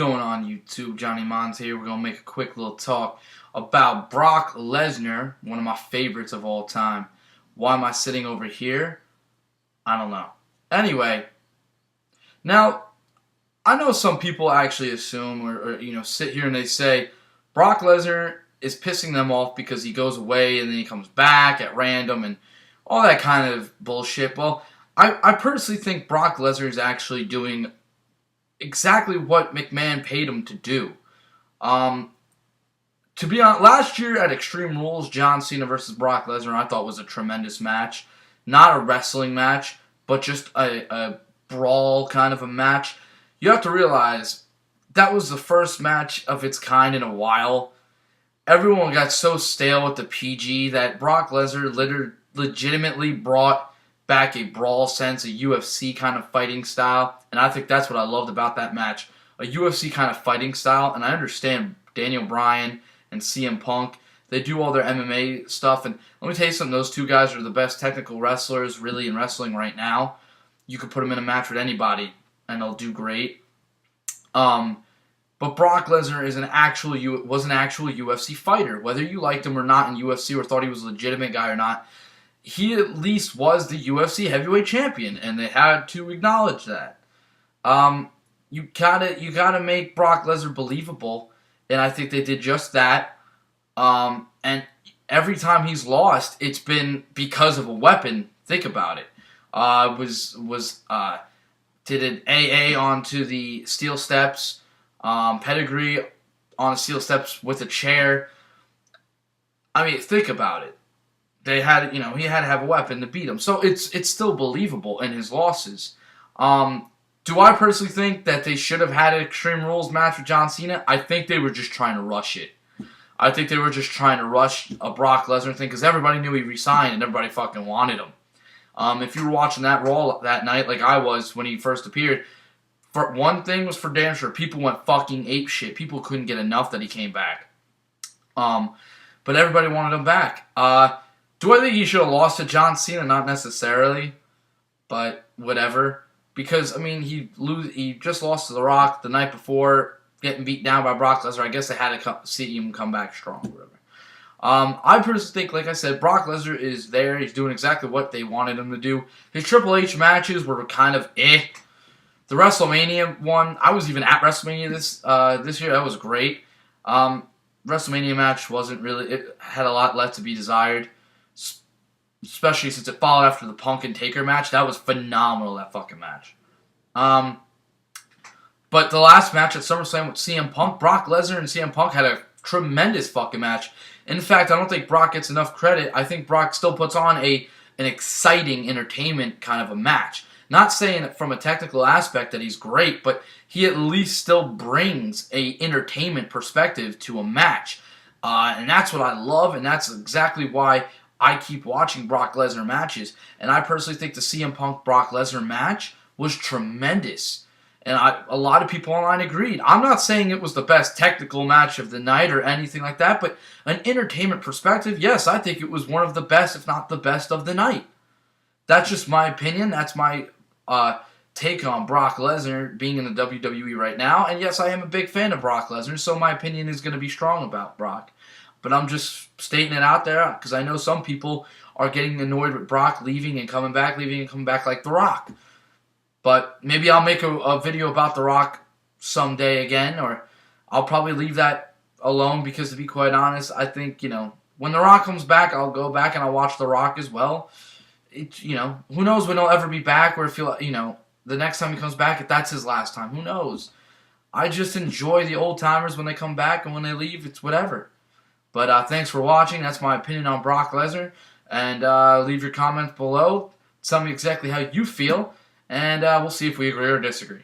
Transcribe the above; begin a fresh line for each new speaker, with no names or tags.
Going on YouTube? Johnny Mons here. We're going to make a quick little talk about Brock Lesnar, one of my favorites of all time. Why am I sitting over here? I don't know. Anyway, now, I know some people actually assume or sit here and they say Brock Lesnar is pissing them off because he goes away and then he comes back at random and all that kind of bullshit. Well, I personally think Brock Lesnar is actually doing exactly what McMahon paid him to do. To be honest, last year at Extreme Rules, John Cena versus Brock Lesnar, I thought was a tremendous match. Not a wrestling match, but just a brawl kind of a match. You have to realize that was the first match of its kind in a while. Everyone got so stale with the PG that Brock Lesnar legitimately brought back a brawl sense, a UFC kind of fighting style, and I think that's what I loved about that match. A UFC kind of fighting style, and I understand Daniel Bryan and CM Punk, they do all their MMA stuff, and let me tell you something, those two guys are the best technical wrestlers really in wrestling right now. You could put them in a match with anybody, and they'll do great. But Brock Lesnar was an actual UFC fighter. Whether you liked him or not in UFC or thought he was a legitimate guy or not, he at least was the UFC heavyweight champion, and they had to acknowledge that. You gotta make Brock Lesnar believable, and I think they did just that. And every time he's lost, it's been because of a weapon. Think about it. Did an AA onto the steel steps, pedigree on the steel steps with a chair. I mean, think about it. They had, he had to have a weapon to beat him. So it's still believable in his losses. Do I personally think that they should have had an Extreme Rules match with John Cena? I think they were just trying to rush it. I think they were just trying to rush a Brock Lesnar thing because everybody knew he resigned and everybody fucking wanted him. If you were watching that Raw that night like I was when he first appeared, for one thing was for damn sure, people went fucking apeshit. People couldn't get enough that he came back. But everybody wanted him back. Do I think he should have lost to John Cena? Not necessarily, but whatever. Because, he just lost to The Rock the night before, getting beat down by Brock Lesnar. I guess they had to see him come back strong, whatever. I personally think, like I said, Brock Lesnar is there. He's doing exactly what they wanted him to do. His Triple H matches were kind of eh. The WrestleMania one, I was even at WrestleMania this year. That was great. WrestleMania match wasn't really, it had a lot left to be desired. Especially since it followed after the Punk and Taker match. That was phenomenal, that fucking match. But the last match at SummerSlam with CM Punk, Brock Lesnar and CM Punk had a tremendous fucking match. In fact, I don't think Brock gets enough credit. I think Brock still puts on an exciting entertainment kind of a match. Not saying that from a technical aspect that he's great, but he at least still brings a entertainment perspective to a match. And that's what I love, and that's exactly why I keep watching Brock Lesnar matches. And I personally think the CM Punk Brock Lesnar match was tremendous. And a lot of people online agreed. I'm not saying it was the best technical match of the night or anything like that, but an entertainment perspective, yes, I think it was one of the best, if not the best of the night. That's just my opinion. That's my take on Brock Lesnar being in the WWE right now. And yes, I am a big fan of Brock Lesnar, so my opinion is going to be strong about Brock. But I'm just stating it out there because I know some people are getting annoyed with Brock leaving and coming back like The Rock. But maybe I'll make a video about The Rock someday again, or I'll probably leave that alone because, to be quite honest, I think, when The Rock comes back, I'll go back and I'll watch The Rock as well. Who knows when he'll ever be back, or if the next time he comes back, if that's his last time. Who knows? I just enjoy the old timers when they come back, and when they leave, it's whatever. But thanks for watching. That's my opinion on Brock Lesnar. And leave your comments below. Tell me exactly how you feel. And we'll see if we agree or disagree.